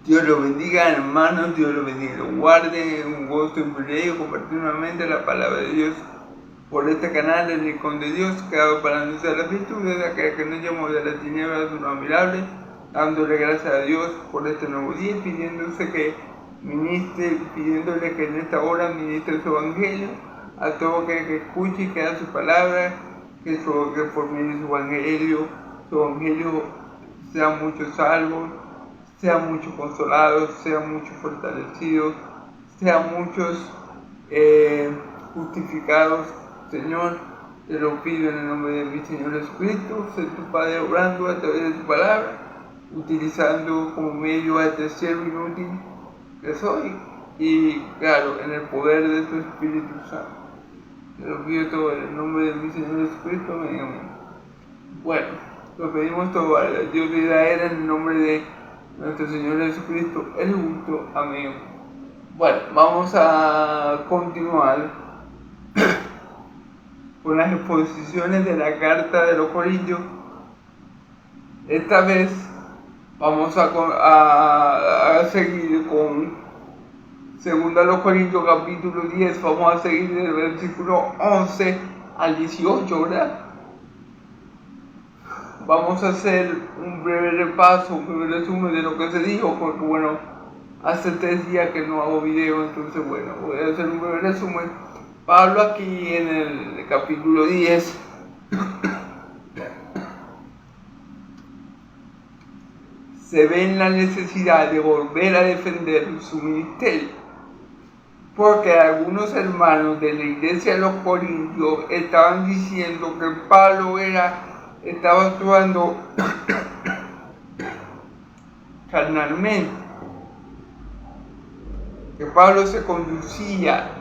Dios lo bendiga, hermanos, Dios lo bendiga, lo guarde, un gusto y un privilegio compartir nuevamente la palabra de Dios por este canal, el Rincón de Dios, creado para anunciar las virtudes de aquel que nos llamó de las tinieblas a su luz admirable, dándole gracias a Dios por este nuevo día y pidiéndole que en esta hora ministre su evangelio a todo aquel que escuche y que haga su palabra, que por medio de su evangelio sean muchos salvos, sean muchos consolados, sean muchos fortalecidos, sean muchos justificados. Señor, te lo pido en el nombre de mi Señor Jesucristo, sé tu Padre obrando a través de tu palabra, utilizando como medio a este siervo inútil que soy, y claro, en el poder de tu Espíritu Santo. Te lo pido todo en el nombre de mi Señor Jesucristo, amén. Bueno, lo pedimos todo a Dios de Israel en el nombre de nuestro Señor Jesucristo, el justo, amén. Bueno, vamos a continuar con las exposiciones de la carta de los Corintios. Esta vez vamos a seguir con 2 Corintios capítulo 10, vamos a seguir del versículo 11 al 18, ¿verdad? Vamos a hacer un breve repaso, un breve resumen de lo que se dijo, porque bueno, hace 3 días que no hago video, entonces bueno, voy a hacer un breve resumen. Pablo aquí en el capítulo 10 se ve en la necesidad de volver a defender su ministerio, porque algunos hermanos de la iglesia de los Corintios estaban diciendo que Pablo estaba actuando carnalmente, que Pablo se conducía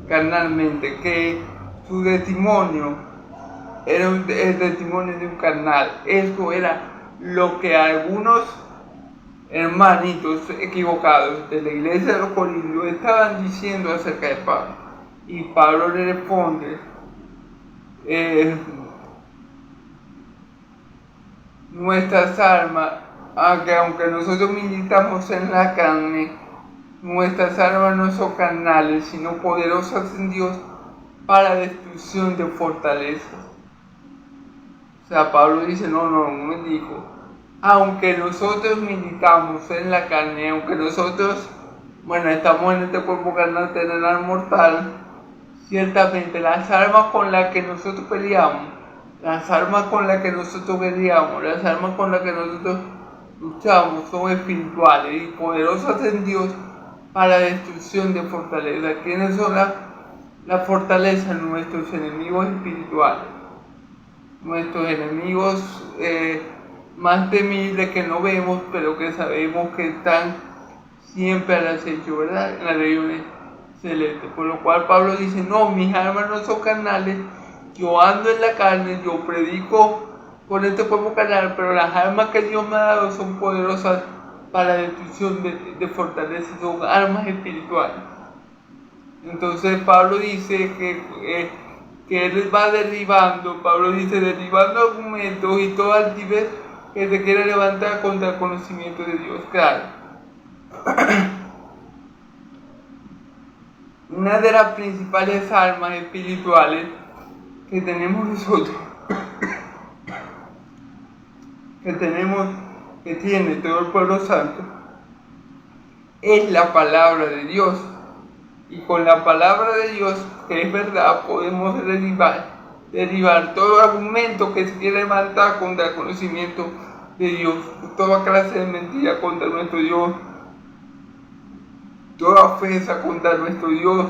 carnalmente, que su testimonio era el testimonio de un carnal. Esto era lo que algunos hermanitos equivocados de la iglesia de los Corintios estaban diciendo acerca de Pablo. Y Pablo le responde, nuestras armas, aunque nosotros militamos en la carne, nuestras armas no son carnales, sino poderosas en Dios para destrucción de fortalezas. O sea, Pablo dice, no me dijo, aunque nosotros militamos en la carne, aunque nosotros, estamos en este cuerpo carnal terrenal mortal, ciertamente las armas con las que nosotros peleamos, las armas con las que nosotros luchamos son espirituales y poderosas en Dios para destrucción de fortalezas. ¿Quiénes son las fortalezas? Nuestros enemigos espirituales, nuestros enemigos más temibles que no vemos, pero que sabemos que están siempre al acecho, ¿verdad? En las regiones celestes. Por lo cual Pablo dice, no, mis armas no son carnales, yo ando en la carne, yo predico con este cuerpo carnal, pero las armas que Dios me ha dado son poderosas para la destrucción de fortalezas, son armas espirituales. Entonces Pablo dice que él va derribando argumentos y todo altivez que se quiere levantar contra el conocimiento de Dios. Claro, una de las principales armas espirituales que tenemos nosotros, que tiene todo el pueblo santo, es la palabra de Dios. Y con la palabra de Dios, que es verdad, podemos derribar todo argumento que se quiere levantar contra el conocimiento de Dios, toda clase de mentira contra nuestro Dios, toda ofensa contra nuestro Dios,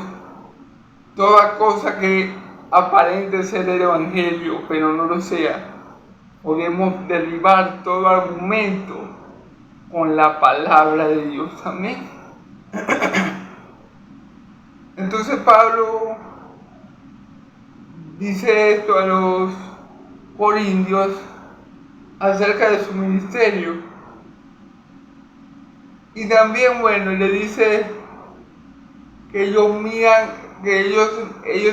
toda cosa que aparente ser el evangelio, pero no lo sea. Podemos derribar todo argumento con la palabra de Dios. Amén. Entonces Pablo dice esto a los corintios acerca de su ministerio. Y también, le dice que ellos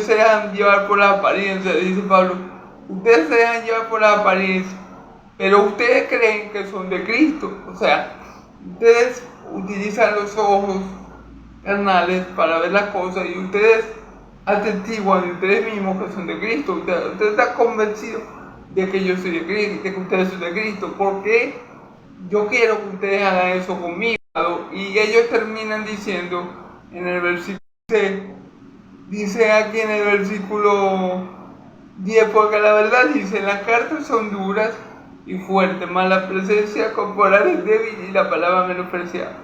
se dejan llevar por la apariencia. Dice Pablo, ustedes se dejan llevar por la apariencia, pero ustedes creen que son de Cristo. O sea, ustedes utilizan los ojos carnales para ver las cosas y ustedes atestiguan de ustedes mismos que son de Cristo. Ustedes están convencidos de que yo soy de Cristo, de que ustedes son de Cristo. ¿Por qué yo quiero que ustedes hagan eso conmigo? Y ellos terminan diciendo en el versículo 6, dice aquí en el versículo 10, porque la verdad dice, las cartas son duras y fuertes, mas la presencia corporal es débil y la palabra menospreciada.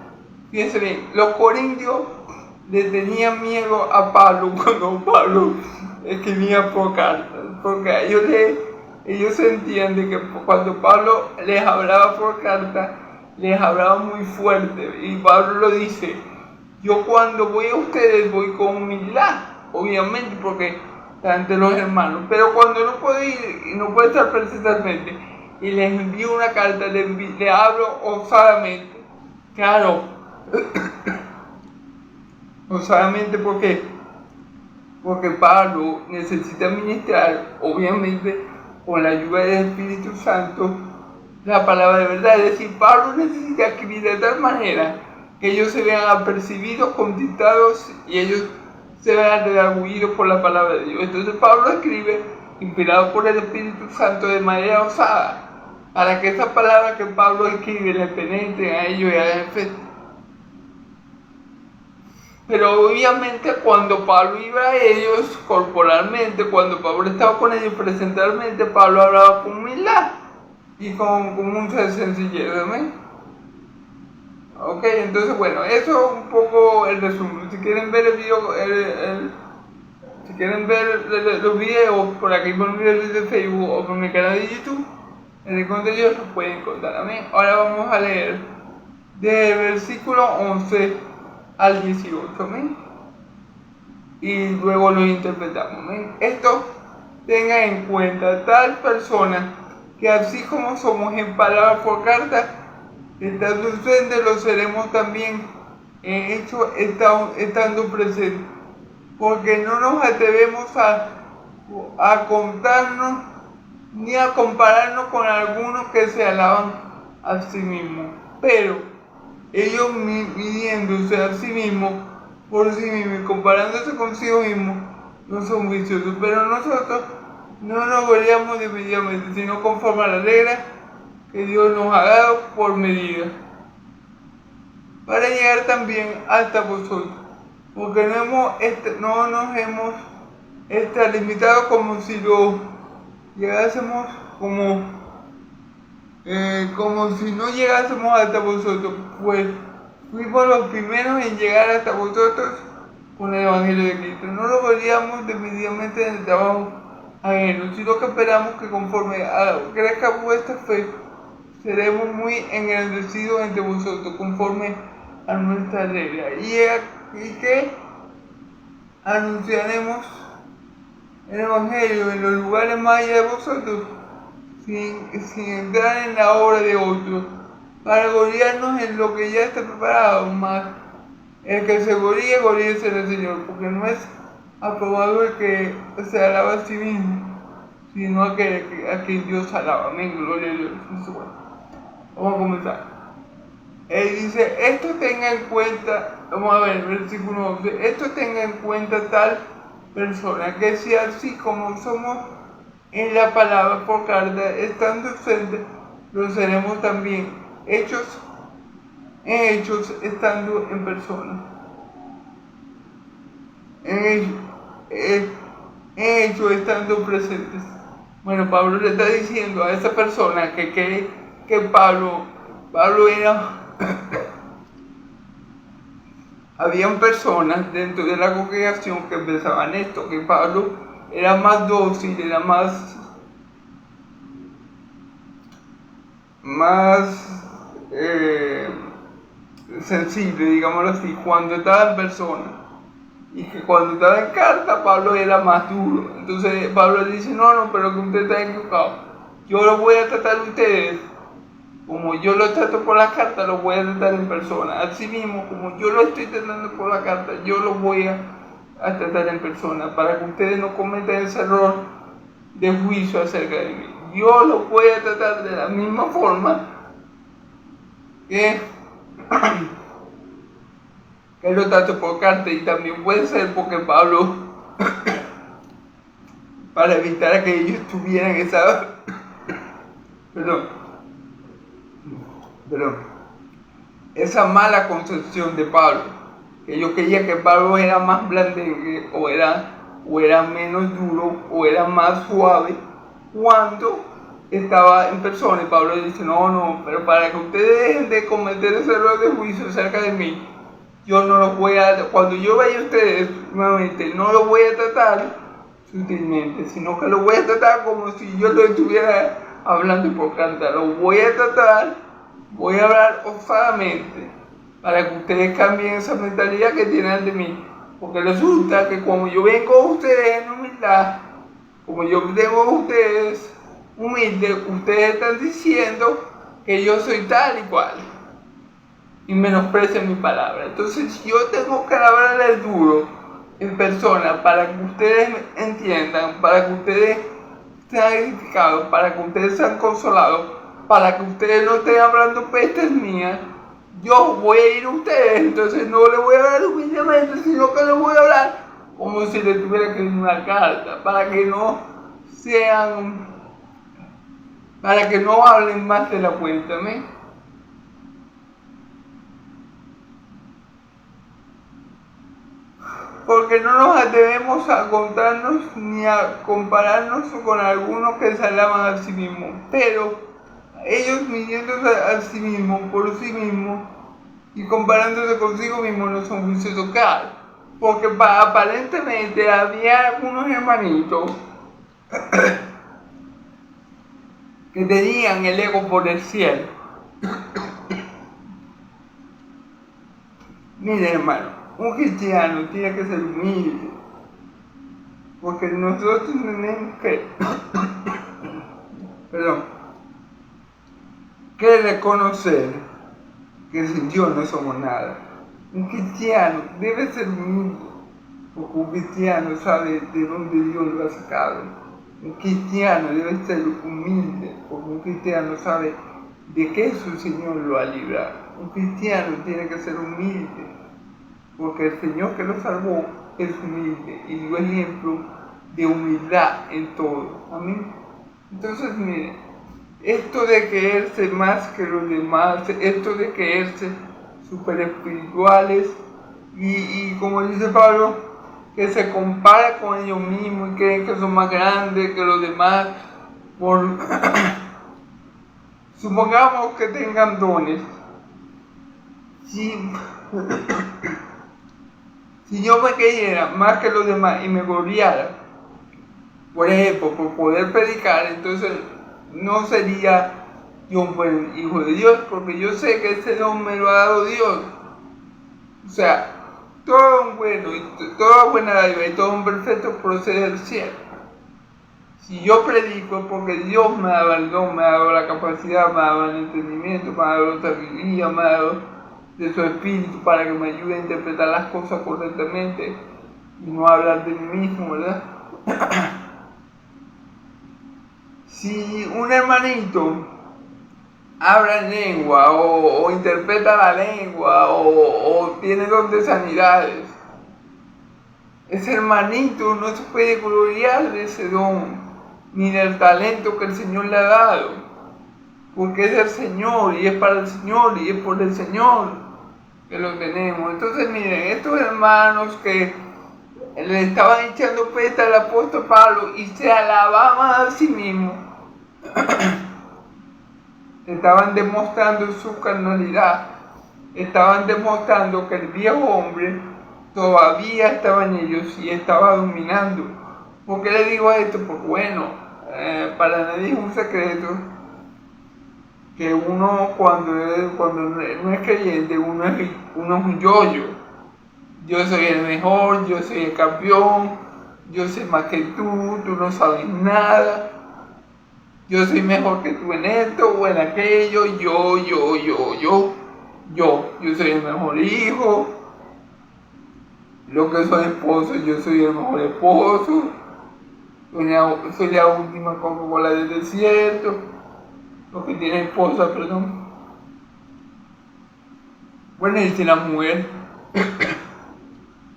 Fíjense bien, los corintios le tenían miedo a Pablo cuando Pablo escribía por cartas, porque ellos sentían de que cuando Pablo les hablaba por carta, les hablaba muy fuerte, y Pablo lo dice, yo cuando voy a ustedes voy con humildad, obviamente, porque están entre los hermanos, pero cuando no puedo ir y no puedo estar presencialmente, y les envío una carta, le hablo osadamente, claro, osadamente, ¿por qué? Porque Pablo necesita ministrar, obviamente, con la ayuda del Espíritu Santo, la palabra de verdad. Es decir, Pablo necesita escribir de tal manera que ellos se vean apercibidos, conquistados y ellos se vean redargüidos por la palabra de Dios. Entonces Pablo escribe, inspirado por el Espíritu Santo, de manera osada, para que esa palabra que Pablo escribe les penetre a ellos y hagan efecto. Pero obviamente cuando Pablo iba a ellos corporalmente, cuando Pablo estaba con ellos presencialmente, Pablo hablaba con humildad y con mucha sencillez, ¿amén? Ok, entonces bueno, eso es un poco el resumen. Si quieren ver el video, si quieren ver los videos por aquí por mi video de Facebook o por mi canal de YouTube, en el contenido los pueden encontrar, amén. Ahora vamos a leer del versículo 11 al 18, amén. Y luego lo interpretamos, amén. Esto tenga en cuenta tal persona que así como somos en palabra por carta, estando ausentes lo seremos también en hecho estando presentes, porque no nos atrevemos a contarnos ni a compararnos con algunos que se alaban a sí mismos, pero ellos midiéndose a sí mismos por sí mismos y comparándose consigo mismos no son viciosos, pero nosotros no nos gloriamos divididamente, sino conforme a la regla que Dios nos ha dado por medida, para llegar también hasta vosotros, porque no nos hemos limitado como si lo llegásemos como si no llegásemos hasta vosotros, pues fuimos los primeros en llegar hasta vosotros con el Evangelio de Cristo. No lo veríamos definitivamente en el trabajo ajeno, sino que esperamos que conforme crezca vuestra fe, seremos muy engrandecidos entre vosotros, conforme a nuestra regla, y que anunciaremos el Evangelio en los lugares más allá de vosotros, sin entrar en la obra de otros, para gloriarnos en lo que ya está preparado, más el que se gloríese en el Señor, porque no es aprobado el que se alaba a sí mismo, sino a quien Dios alaba. Amén, gloria a Dios. Bueno, vamos a comenzar. Él dice, esto tenga en cuenta, vamos a ver el versículo 11, esto tenga en cuenta tal persona, que si así como somos en la palabra por carta, estando ausentes, lo seremos también, hechos estando en persona. En hechos estando presentes. Bueno, Pablo le está diciendo a esa persona que Pablo era habían personas dentro de la congregación que pensaban esto, que Pablo era más dócil, era más sensible, digámoslo así, cuando estaba en persona, y que cuando estaba en carta Pablo era más duro. Entonces Pablo dice, no, pero que usted está equivocado, yo lo voy a tratar a ustedes como yo lo trato por la carta, lo voy a tratar en persona. Así mismo, como yo lo estoy tratando por la carta, yo lo voy a tratar en persona, para que ustedes no cometan ese error de juicio acerca de mí. Yo lo voy a tratar de la misma forma que que lo tanto por carta, y también puede ser porque Pablo, para evitar que ellos tuvieran perdón, esa mala concepción de Pablo, que yo creía que Pablo era más blandengue o era menos duro o era más suave cuando estaba en persona. Y Pablo dice, no, pero para que ustedes dejen de cometer ese error de juicio acerca de mí, yo no los voy a, cuando yo vaya a ustedes nuevamente, no los voy a tratar sutilmente, sino que los voy a tratar como si yo lo estuviera hablando por carta. Los voy a tratar, voy a hablar osadamente para que ustedes cambien esa mentalidad que tienen de mí. Porque resulta que como yo vengo a ustedes en humildad, como yo tengo a ustedes humildes, ustedes están diciendo que yo soy tal y cual y menosprecian mi palabra. Entonces yo tengo que hablarles duro en persona para que ustedes entiendan, para que ustedes sean edificados, para que ustedes sean consolados, para que ustedes no estén hablando pestes mías. Yo voy a ir a ustedes, entonces no les voy a hablar humildemente, sino que les voy a hablar como si les tuviera que escribir una carta, para que no hablen más de la cuenta. ¿Me? Porque no nos atrevemos a contarnos ni a compararnos con algunos que se alaban a sí mismos, pero ellos midiéndose a sí mismos por sí mismos y comparándose consigo mismos no son juiciosos. Claro, porque aparentemente había algunos hermanitos que tenían el ego por el cielo. Mire, hermano, un cristiano tiene que ser humilde, porque nosotros tenemos que reconocer que sin Dios no somos nada. Un cristiano debe ser humilde, porque un cristiano sabe de dónde Dios lo ha sacado. Un cristiano debe ser humilde, porque un cristiano sabe de qué su Señor lo ha librado. Un cristiano tiene que ser humilde, porque el Señor que lo salvó es humilde y dio ejemplo de humildad en todo. Amén. Entonces, miren, esto de creerse más que los demás, esto de creerse super espirituales y como dice Pablo, que se compara con ellos mismos y creen que son más grandes que los demás, supongamos que tengan dones. Si yo me creyera más que los demás y me gloriara, por ejemplo, por poder predicar, entonces no sería yo un buen hijo de Dios, porque yo sé que ese don me lo ha dado Dios. O sea, todo un bueno y toda buena dádiva y todo un perfecto procede del cielo. Si yo predico es porque Dios me ha dado el don, me ha dado la capacidad, me ha dado el entendimiento, me ha dado la sabiduría, me ha dado de su espíritu para que me ayude a interpretar las cosas correctamente y no hablar de mí mismo, ¿verdad? Si un hermanito habla en lengua o interpreta la lengua o tiene don de sanidades, ese hermanito no se puede gloriar de ese don ni del talento que el Señor le ha dado, porque es del Señor y es para el Señor y es por el Señor que lo tenemos. Entonces miren, estos hermanos que le estaban echando pesta al apóstol Pablo y se alababan a sí mismos, estaban demostrando su carnalidad, estaban demostrando que el viejo hombre todavía estaba en ellos y estaba dominando. ¿Por qué le digo esto? Porque bueno, para nadie es un secreto que uno cuando no es creyente, uno es un yo-yo. Yo soy el mejor, yo soy el campeón, yo sé más que tú no sabes nada, yo soy mejor que tú en esto o en aquello, yo soy el mejor hijo, lo que soy esposo, yo soy el mejor esposo, soy la última Coca-Cola del desierto, los que tienen esposa, perdón. Bueno, dice la mujer,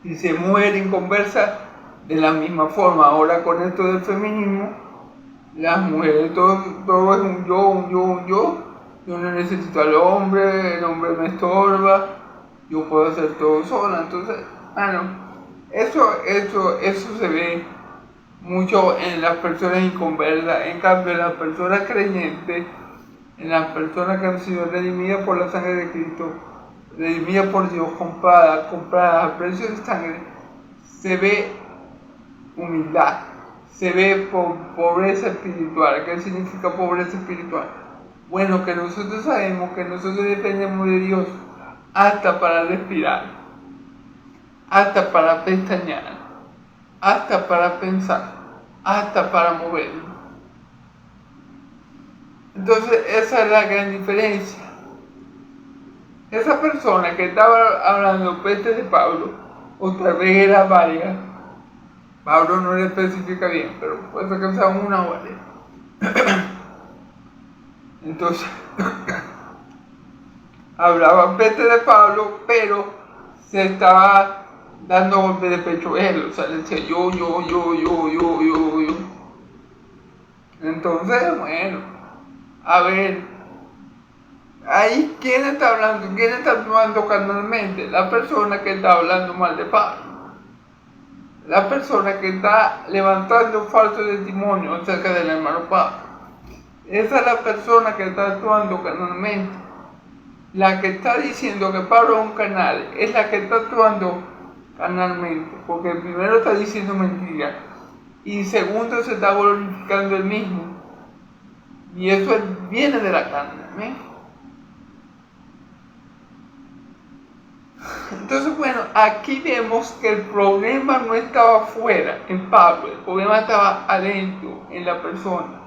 y se mujer inconversa de la misma forma. Ahora con esto del feminismo, las mujeres todo es un yo, un yo, un yo. Yo no necesito al hombre, el hombre me estorba, yo puedo hacer todo sola. Entonces, eso se ve mucho en las personas inconversas. En cambio, en las personas creyentes, en las personas que han sido redimidas por la sangre de Cristo, redimidas por Dios, compradas a precio de sangre, se ve humildad, se ve pobreza espiritual. ¿Qué significa pobreza espiritual? Bueno, que nosotros sabemos que nosotros dependemos de Dios hasta para respirar, hasta para pestañear, hasta para pensar, hasta para movernos. Entonces esa es la gran diferencia. Esa persona que estaba hablando peste de Pablo, otra vez era varias. Pablo no le especifica bien, pero puede ser que sea una o varias. Entonces, hablaba peste de Pablo, pero se estaba dando golpe de pecho él, o sea, le decía yo. Entonces, bueno, a ver, ahí, ¿quién está hablando? ¿Quién está actuando carnalmente? La persona que está hablando mal de Pablo. La persona que está levantando falso testimonio acerca del hermano Pablo. Esa es la persona que está actuando carnalmente. La que está diciendo que Pablo es un carnal es la que está actuando carnalmente, porque primero está diciendo mentira y segundo se está glorificando él mismo, y eso viene de la carne. Entonces, bueno, aquí vemos que el problema no estaba afuera, en Pablo, el problema estaba adentro, en la persona.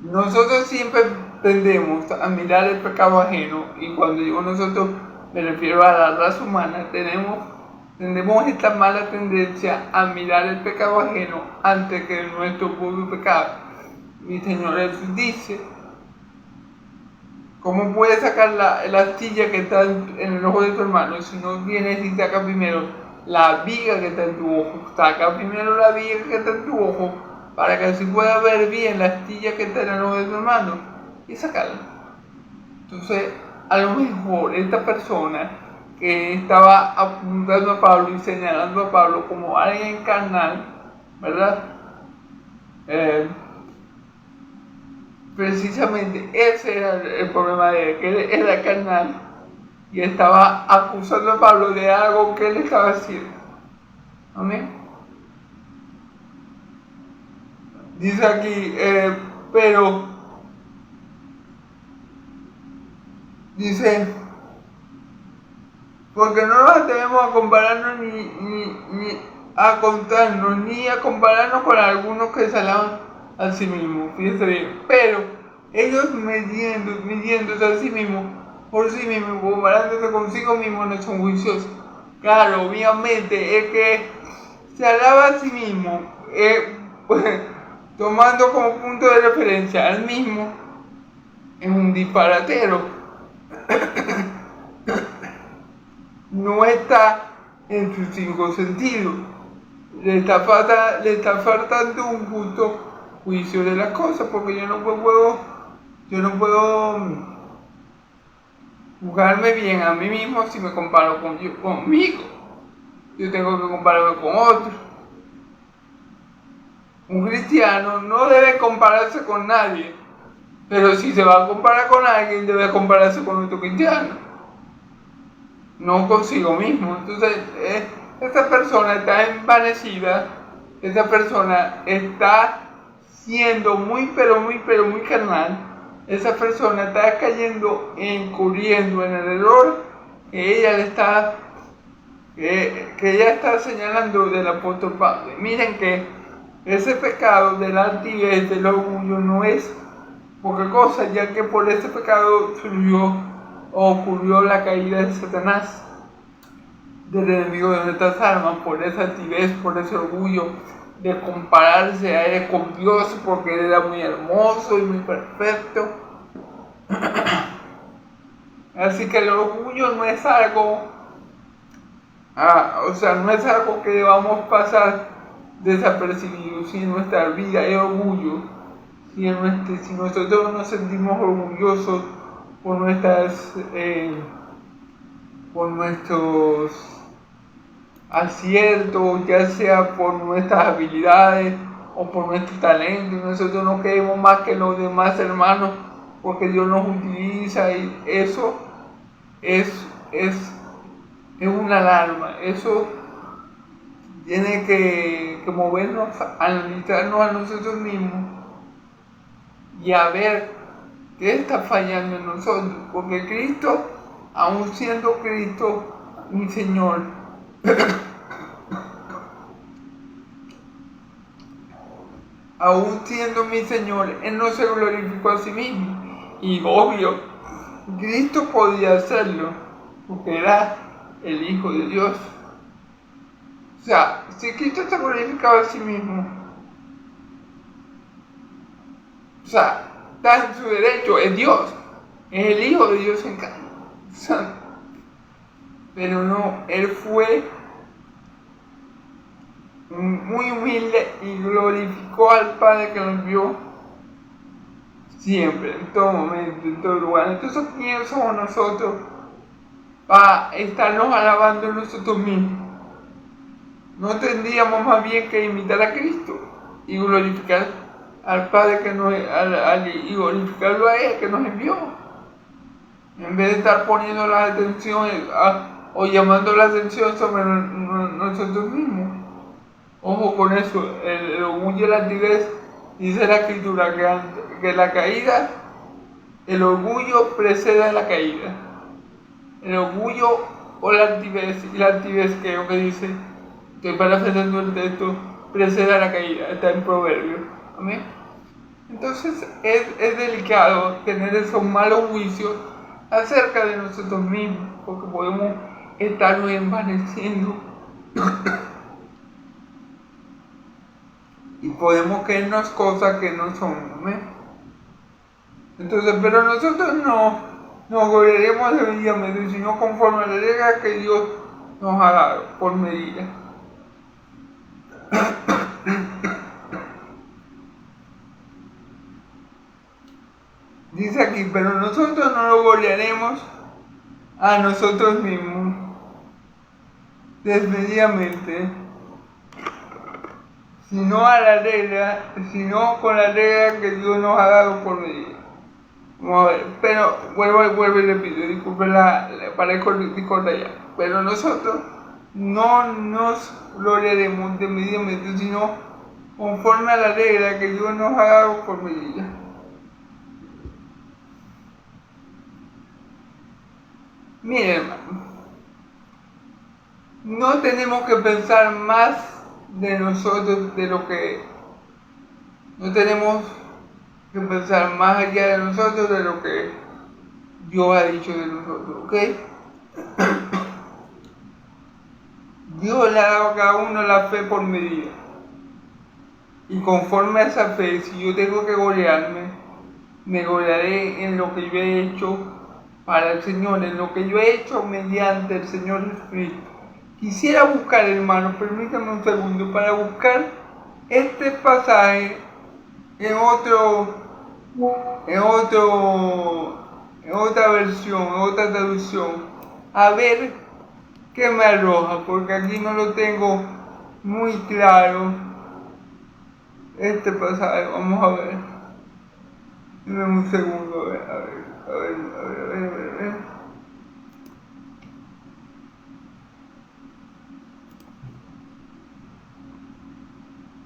Nosotros siempre tendemos a mirar el pecado ajeno, y cuando digo nosotros me refiero a la raza humana, tenemos esta mala tendencia a mirar el pecado ajeno antes que nuestro propio pecado. Mi Señor Jesús dice: ¿cómo puedes sacar la astilla que está en el ojo de tu hermano si no vienes y sacas primero la viga que está en tu ojo? Saca primero la viga que está en tu ojo para que así puedas ver bien la astilla que está en el ojo de tu hermano y sacarla. Entonces, a lo mejor esta persona que estaba apuntando a Pablo y señalando a Pablo como alguien carnal, ¿verdad? Precisamente ese era el problema de él, que él era carnal y estaba acusando a Pablo de algo que él estaba haciendo. Amén. Dice aquí, pero dice, porque no nos atrevemos a compararnos ni a contarnos, ni a compararnos con algunos que se alaban a sí mismos. Fíjense bien, pero ellos midiéndose a sí mismos, por sí mismos, comparándose consigo mismos, no son juiciosos. Claro, obviamente, el que se alaba a sí mismo, pues, tomando como punto de referencia al mismo, es un disparatero. No está en sus 5 sentidos. Le está faltando un justo juicio de las cosas, porque yo no puedo juzgarme bien a mí mismo si me comparo conmigo. Yo tengo que compararme con otros. Un cristiano no debe compararse con nadie, pero si se va a comparar con alguien, debe compararse con otro cristiano, no consigo mismo. Entonces, esta persona está envanecida, esta persona está siendo muy carnal, esa persona está incurriendo en el error que ella está señalando del apóstol Pablo. Miren que ese pecado de la altivez, del orgullo, no es poca cosa, ya que por ese pecado ocurrió la caída de Satanás, del enemigo de nuestras almas, por esa altivez, por ese orgullo de compararse a él con Dios, porque él era muy hermoso y muy perfecto. Así que el orgullo no es algo, no es algo que debamos pasar desapercibido. Si en nuestra vida hay orgullo, si nosotros nos sentimos orgullosos por por nuestros aciertos, ya sea por nuestras habilidades o por nuestro talento, y nosotros no queremos más que los demás hermanos porque Dios nos utiliza, y eso es una alarma. Eso tiene que movernos, analizarnos a nosotros mismos y a ver qué está fallando en nosotros, porque Cristo, aún siendo Cristo mi Señor, aún siendo mi Señor, Él no se glorificó a sí mismo. Y obvio, Cristo podía hacerlo, porque era el Hijo de Dios. O sea, si Cristo se glorificaba a sí mismo, o sea, está en su derecho, es Dios, es el Hijo de Dios en carne. O sea, pero no, Él fue muy humilde y glorificó al Padre que nos vio siempre, en todo momento, en todo lugar. Entonces, ¿quiénes somos nosotros para estarnos alabando nosotros mismos? No tendríamos más bien que imitar a Cristo y glorificar al Padre y glorificarlo a Él que nos envió, en vez de estar poniendo la atención o llamando la atención sobre nosotros mismos. Ojo con eso, el orgullo y la altivez, dice la Escritura que la caída, el orgullo precede a la caída. El orgullo o la altivez, y la altivez creo que dice, estoy parafraseando el texto, precede a la caída, está en Proverbios. ¿Amén? Entonces es delicado tener esos malos juicios acerca de nosotros mismos, porque podemos estarnos envaneciendo y podemos creernos cosas que no son. ¿Amén? Entonces, pero nosotros no nos gloriaremos debidamente, sino conforme a la regla que Dios nos ha dado por medida. Dice aquí, pero nosotros no lo gloriaremos a nosotros mismos desmedidamente, sino con la regla que Dios nos ha dado por medida. Vamos a ver, pero vuelvo y repito, disculpen parezco discordia ya. Pero nosotros no nos gloriaremos desmedidamente, sino conforme a la regla que Dios nos ha dado por medida. Miren, hermano, no tenemos que pensar más de nosotros de lo que no tenemos que pensar más allá de nosotros de lo que Dios ha dicho de nosotros, ¿ok? Dios le ha dado a cada uno la fe por medida. Y conforme a esa fe, si yo tengo que gloriarme, me gloriaré en lo que yo he hecho para el Señor, en lo que yo he hecho mediante el Señor Jesucristo. Quisiera buscar, hermano, permítame un segundo, para buscar este pasaje en otra versión, en otra traducción, a ver qué me arroja, porque aquí no lo tengo muy claro este pasaje. Vamos a ver. Dime un segundo, a ver.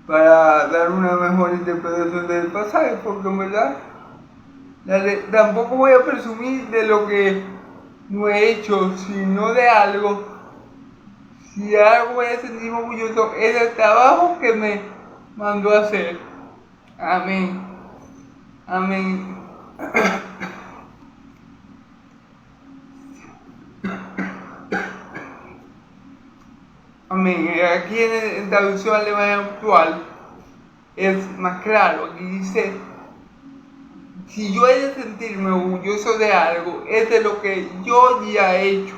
Para dar una mejor interpretación del pasaje, porque en verdad tampoco voy a presumir de lo que no he hecho, sino de algo. Si de algo voy a sentir orgulloso, es el trabajo que me mandó a hacer. Amén. Amén. Amén. Aquí en traducción alemana actual es más claro. Aquí dice, Si yo he de sentirme orgulloso de algo, es de lo que yo ya he hecho,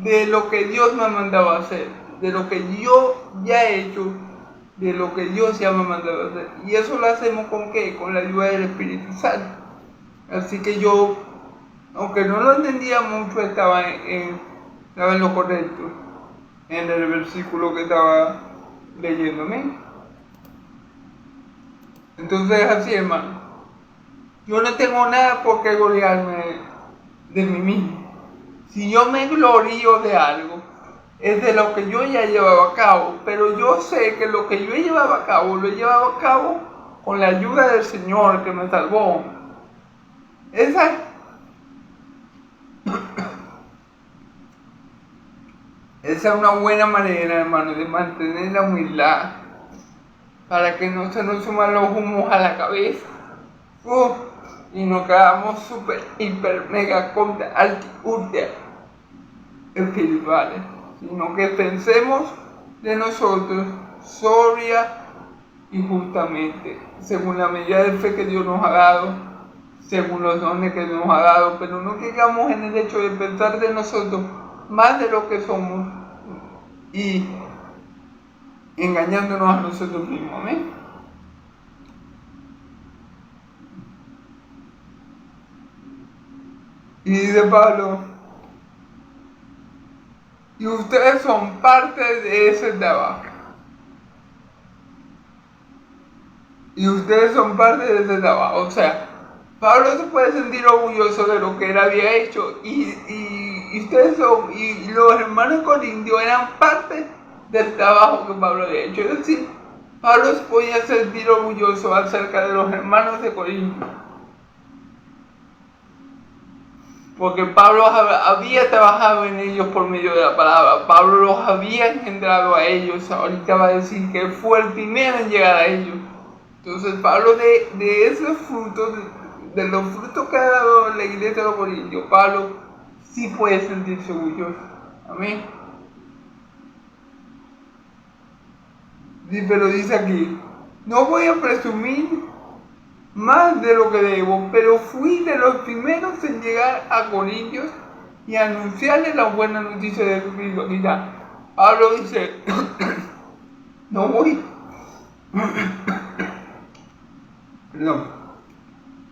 de lo que Dios me ha mandado a hacer, de lo que yo ya he hecho, de lo que Dios ya me ha mandado a hacer. Y eso lo hacemos ¿con qué? Con la ayuda del Espíritu Santo. Así que yo, aunque no lo entendía mucho, estaba en lo correcto, en el versículo que estaba leyéndome. Entonces así, hermano, yo no tengo nada por qué gloriarme de mí mismo. Si yo me glorío de algo, es de lo que yo ya he llevado a cabo, pero yo sé que lo que yo he llevado a cabo, lo he llevado a cabo con la ayuda del Señor que me salvó. Esa es una buena manera, hermano, de mantener la humildad, para que no se nos suman los humos a la cabeza. Y nos quedamos super, hiper, mega, contra, ultra espirituales, sino que pensemos de nosotros sobria y justamente, según la medida de fe que Dios nos ha dado, según los dones que nos ha dado, pero no quedamos en el hecho de pensar de nosotros más de lo que somos y engañándonos a nosotros mismos. ¿Amén? Y dice Pablo, y ustedes son parte de ese trabajo. Y ustedes son parte de ese trabajo. O sea, Pablo se puede sentir orgulloso de lo que él había hecho. Y ustedes son, y los hermanos corintios eran parte del trabajo que Pablo había hecho. Es decir, Pablo se podía sentir orgulloso acerca de los hermanos de Corinto, porque Pablo había trabajado en ellos por medio de la palabra. Pablo los había engendrado a ellos. Ahorita va a decir que él fue el primero en llegar a ellos. Entonces Pablo de esos frutos, de los frutos que ha dado la iglesia de los Corintios, Pablo sí puede sentirse orgulloso. Amén. Pero dice aquí, no voy a presumir más de lo que debo, pero fui de los primeros en llegar a Corintios y anunciarles la buena noticia de Cristo. Mira, Pablo dice, no voy. Perdón.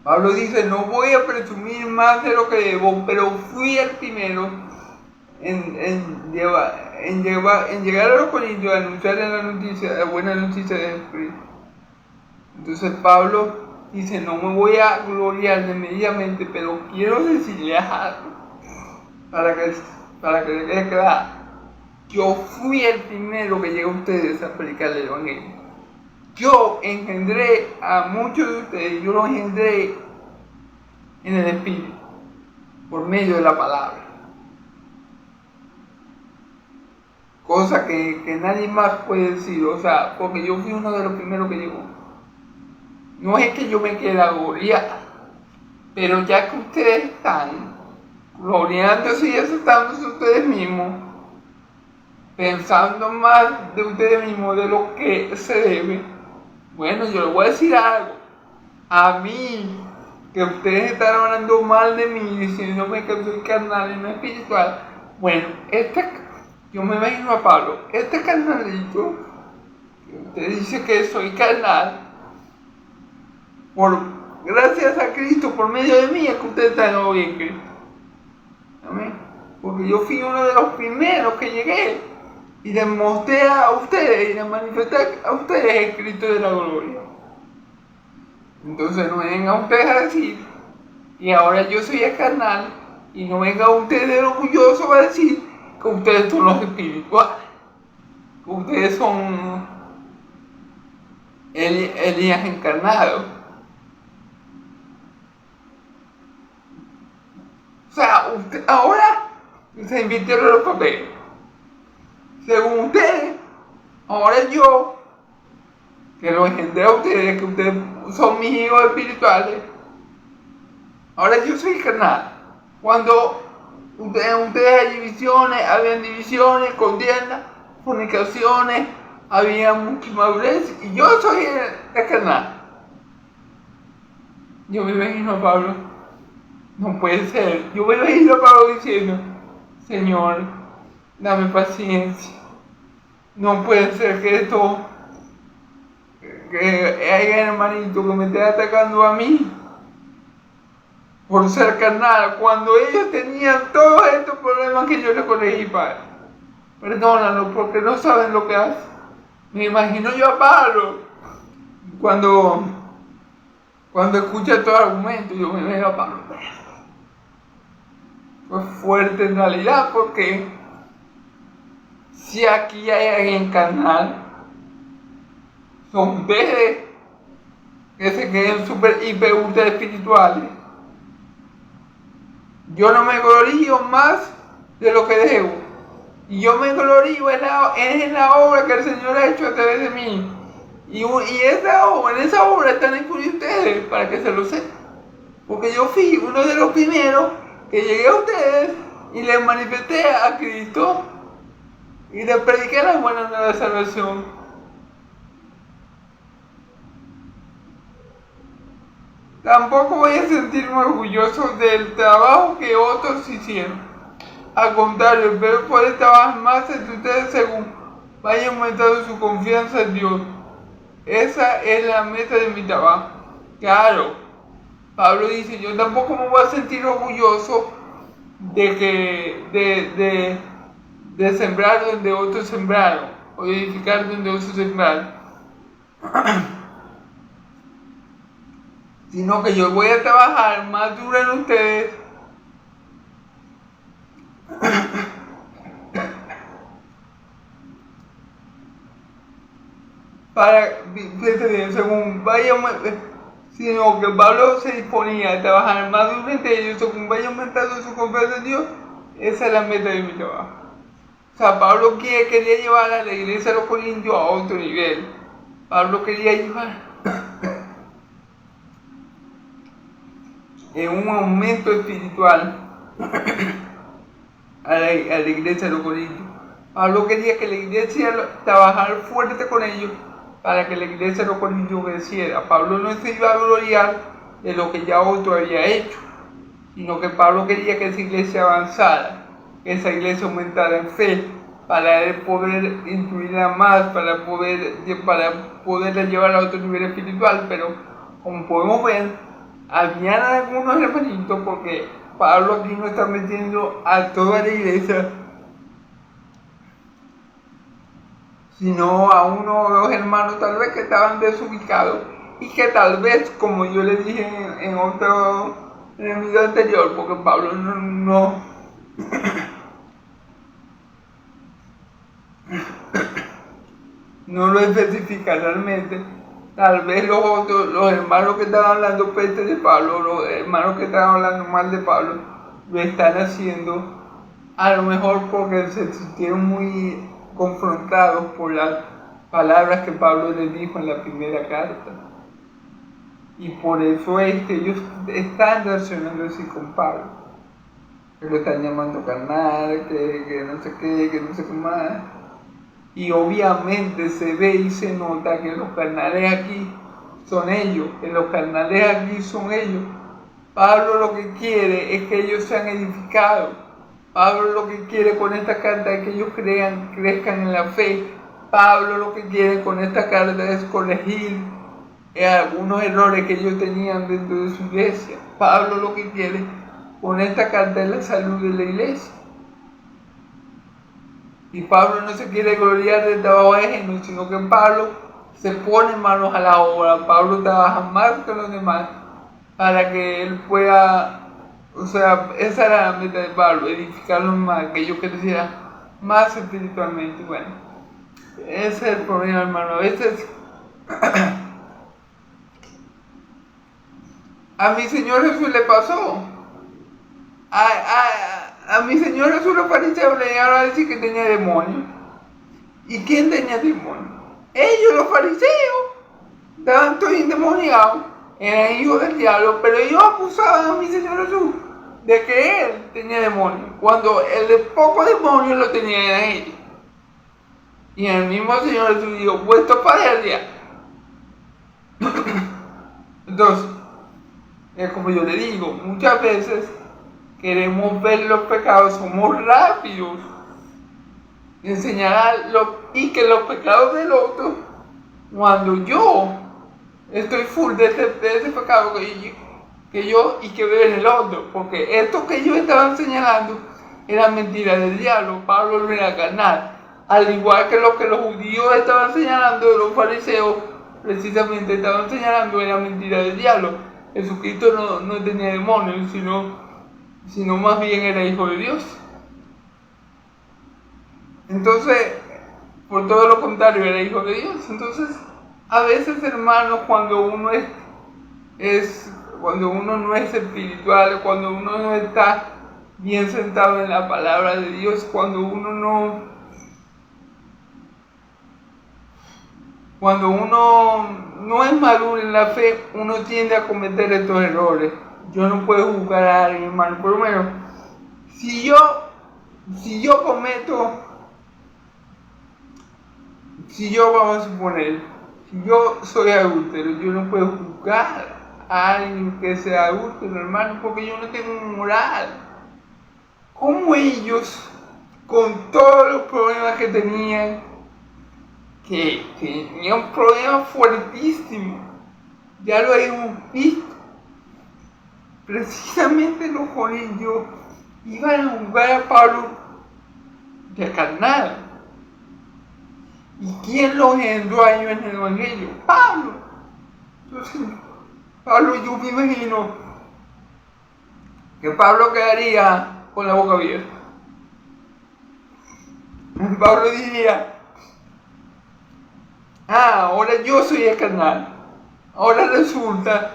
Pablo dice, no voy a presumir más de lo que debo, pero fui el primero en llegar a los Corintios a anunciarles la buena noticia de Cristo. Entonces Pablo dice, no me voy a gloriar inmediatamente, pero quiero decirles algo para que les quede claro. Yo fui el primero que llegó a ustedes a predicar el Evangelio. Yo engendré a muchos de ustedes, yo los engendré en el Espíritu, por medio de la palabra. Cosa que nadie más puede decir, o sea, porque yo fui uno de los primeros que llegó. No es que yo me quiera gloriar, pero ya que ustedes están gloriándose y aceptándose ustedes mismos, pensando más de ustedes mismos de lo que se debe, bueno, yo les voy a decir algo. A mí, que ustedes están hablando mal de mí, diciéndome que soy carnal y no espiritual, bueno, yo me imagino a Pablo, este carnalito, que usted dice que soy carnal, gracias a Cristo, por medio de mí, es que ustedes están hoy en Cristo. Amén. Porque yo fui uno de los primeros que llegué y les mostré a ustedes y les manifesté a ustedes el Cristo de la gloria. Entonces no vengan ustedes a decir, y ahora yo soy el carnal, y no vengan ustedes orgullosos a decir que ustedes son los espirituales, que ustedes son Elías encarnado. O sea, ahora se invirtieron los papeles. Según ustedes, ahora yo, que los engendré a ustedes, que ustedes son mis hijos espirituales, ahora yo soy carnal. Cuando ustedes habían divisiones, contiendas, fornicaciones, había mucha madurez, y yo soy el carnal. Yo me imagino a Pablo, no puede ser. Yo me imagino a Pablo diciendo, Señor, dame paciencia. No puede ser que haya hermanito que me esté atacando a mí por ser carnal, cuando ellos tenían todos estos problemas que yo les corregí, Padre. Perdónalo porque no saben lo que hacen. Me imagino yo a Pablo cuando escucha estos argumentos. Yo me veo a Pablo. Fue fuerte en realidad, porque si aquí hay alguien carnal, son ustedes que se creen super hiper ultra espirituales. Yo no me glorío más de lo que debo. Y yo me glorío en la obra que el Señor ha hecho a través de mí. Y en esa obra están incluidos ustedes, para que se lo sepan. Porque yo fui uno de los primeros que llegué a ustedes y les manifesté a Cristo y les prediqué la buena nueva de salvación. Tampoco voy a sentirme orgulloso del trabajo que otros hicieron. Al contrario, espero poder trabajar más entre ustedes según vaya aumentando su confianza en Dios. Esa es la meta de mi trabajo. Claro, Pablo dice, yo tampoco me voy a sentir orgulloso de sembrar donde otros sembraron, o de edificar donde otros sembraron. Sino que yo voy a trabajar más duro en ustedes para, según vaya, sino que Pablo se disponía a trabajar más duro entre ellos, según vaya aumentando su confianza en Dios. Esa es la meta de mi trabajo. O sea, Pablo quería llevar a la iglesia de los Corintios a otro nivel. Pablo quería llevar en un aumento espiritual a la iglesia de los Corintios. Pablo quería que la iglesia trabajara fuerte con ellos para que la iglesia de los Corintios creciera. Pablo no se iba a gloriar de lo que ya otro había hecho, sino que Pablo quería que esa iglesia avanzara, que esa iglesia aumentara en fe, para él poder instruirla más, para poderla llevar a otro nivel espiritual. Pero como podemos ver, habían algunos hermanitos, porque Pablo aquí no está metiendo a toda la iglesia, sino a uno o dos hermanos tal vez que estaban desubicados y que tal vez, como yo les dije en el video anterior, porque Pablo no lo especifica realmente. Tal vez los hermanos que estaban hablando peste de Pablo, los hermanos que estaban hablando mal de Pablo, lo están haciendo a lo mejor porque se sintieron muy confrontados por las palabras que Pablo les dijo en la primera carta. Y por eso es que ellos están reaccionando así con Pablo. Que lo están llamando carnal, que no sé qué, que no sé qué más. Y obviamente se ve y se nota que los carnales aquí son ellos, que los carnales aquí son ellos. Pablo lo que quiere es que ellos sean edificados. Pablo lo que quiere con esta carta es que ellos crezcan en la fe. Pablo lo que quiere con esta carta es corregir algunos errores que ellos tenían dentro de su iglesia. Pablo lo que quiere con esta carta es la salud de la iglesia. Y Pablo no se quiere gloriar del trabajo ajeno, sino que Pablo se pone manos a la obra. Pablo trabaja más que los demás para que él pueda, o sea, esa era la meta de Pablo, edificarlos más, que ellos crecieran más espiritualmente. Bueno, ese es el problema, hermano. A veces a mi Señor Jesús le pasó. A mi Señor Jesús los fariseos le llegaron a decir que tenía demonios. ¿Y quién tenía demonios? Ellos, los fariseos. Estaban todos endemoniados, eran hijos del diablo, pero ellos acusaban a mi Señor Jesús de que él tenía demonios, cuando el de pocos demonios lo tenía en ellos. Y el mismo Señor Jesús dijo, vuestro padre es el diablo. Entonces, Es como yo le digo, muchas veces queremos ver los pecados, somos rápidos en señalar y que los pecados del otro, cuando yo estoy full de ese pecado que yo y que veo en el otro, porque esto que ellos estaban señalando era mentira del diablo. Pablo no era carnal, al igual que lo que los judíos estaban señalando de los fariseos, precisamente estaban señalando era mentira del diablo. Jesucristo no tenía demonios, sino más bien era hijo de Dios. Entonces, por todo lo contrario, era hijo de Dios. Entonces, a veces, hermanos, cuando uno no es espiritual, cuando uno no está bien sentado en la palabra de Dios, cuando uno no es maduro en la fe, uno tiende a cometer estos errores. Yo no puedo juzgar a alguien, hermano. Por lo menos, si yo vamos a suponer, si yo soy adúltero, yo no puedo juzgar a alguien que sea adúltero, hermano, porque yo no tengo moral. Como ellos, con todos los problemas que tenían, que tenían un problema fuertísimo, ya lo hemos visto. Precisamente los corintios iban a juzgar a Pablo de carnal. ¿Y quién los engendró a ellos en el Evangelio? Pablo. Entonces, Pablo, yo me imagino que Pablo quedaría con la boca abierta. Pablo diría, ahora yo soy el carnal. Ahora resulta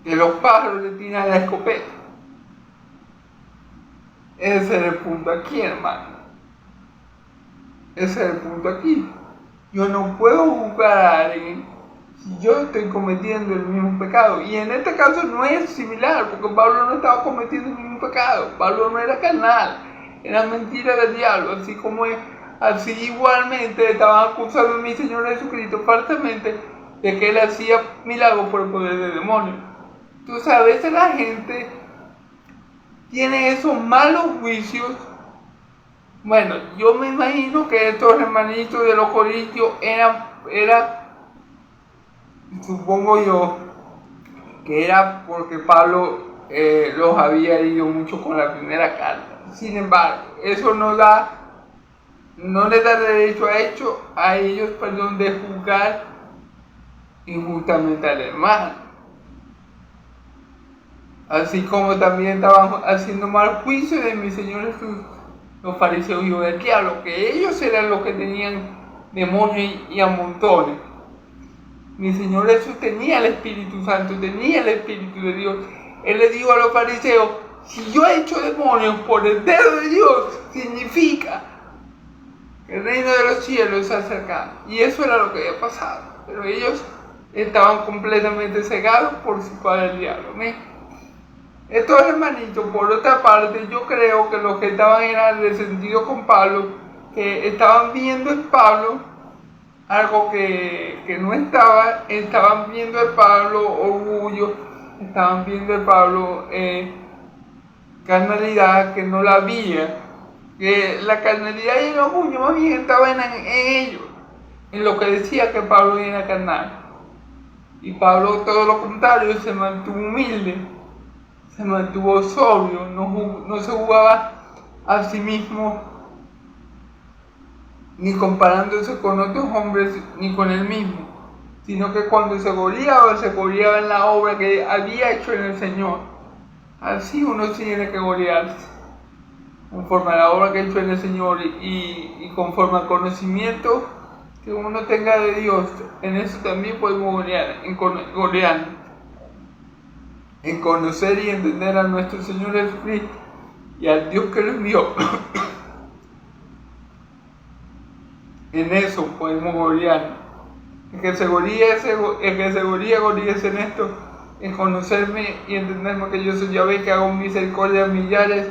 que los pájaros le tiran la escopeta. Ese es el punto aquí, hermano. Ese es el punto aquí. Yo no puedo juzgar a alguien si yo estoy cometiendo el mismo pecado. Y en este caso no es similar, porque Pablo no estaba cometiendo el mismo pecado. Pablo no era carnal, era mentira del diablo. Así igualmente estaban acusando a mi Señor Jesucristo falsamente de que él hacía milagros por el poder del demonio. Entonces a veces la gente tiene esos malos juicios. Bueno, yo me imagino que estos hermanitos de los corintios eran supongo yo, que era porque Pablo los había herido mucho con la primera carta. Sin embargo, eso no les da derecho a ellos, de juzgar injustamente al hermano. Así como también estaban haciendo mal juicio de mi Señor Jesús, los fariseos y del diablo, que ellos eran los que tenían demonios y a montones. Mi Señor Jesús tenía el Espíritu Santo, tenía el Espíritu de Dios. Él le dijo a los fariseos, si yo he hecho demonios por el dedo de Dios, significa que el reino de los cielos se ha acercado. Y eso era lo que había pasado. Pero ellos estaban completamente cegados por su padre el diablo. Estos hermanitos, por otra parte, yo creo que los que estaban eran resentidos con Pablo, que estaban viendo en Pablo algo que no estaban viendo en Pablo orgullo, estaban viendo en Pablo carnalidad que no la había, que la carnalidad y el orgullo más bien estaban en ellos, en lo que decía que Pablo era carnal. Y Pablo, todo lo contrario, se mantuvo humilde, se mantuvo sobrio, no se jugaba a sí mismo, ni comparándose con otros hombres, ni con él mismo, sino que cuando se gloriaba en la obra que había hecho en el Señor. Así uno tiene que gloriarse, conforme a la obra que ha hecho en el Señor y conforme al conocimiento que uno tenga de Dios. En eso también podemos gloriar, en conocer y entender a nuestro Señor Jesucristo y al Dios que lo envió. En eso podemos gloriar. El que se gloríe en esto, en conocerme y entenderme que yo soy Yahvé, que hago misericordia a millares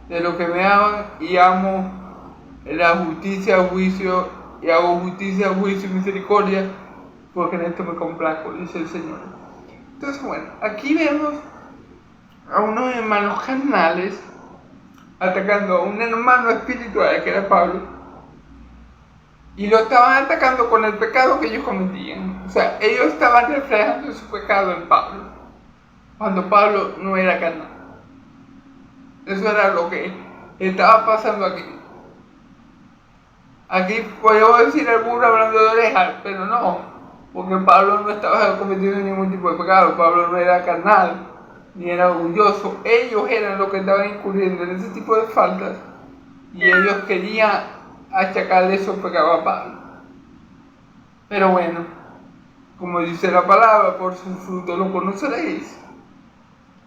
de los que me aman y amo la justicia, juicio, y hago justicia, juicio y misericordia, porque en esto me complazco, dice el Señor. Entonces, bueno, aquí vemos a unos hermanos carnales atacando a un hermano espiritual que era Pablo, y lo estaban atacando con el pecado que ellos cometían. O sea, ellos estaban reflejando su pecado en Pablo, cuando Pablo no era carnal. Eso era lo que estaba pasando aquí. Aquí podemos decir alguno hablando de orejas, pero no, porque Pablo no estaba cometiendo ningún tipo de pecado. Pablo no era carnal, ni era orgulloso. Ellos eran los que estaban incurriendo en ese tipo de faltas, y ellos querían achacarle esos pecados a Pablo. Pero bueno, como dice la palabra, por sus frutos lo conoceréis.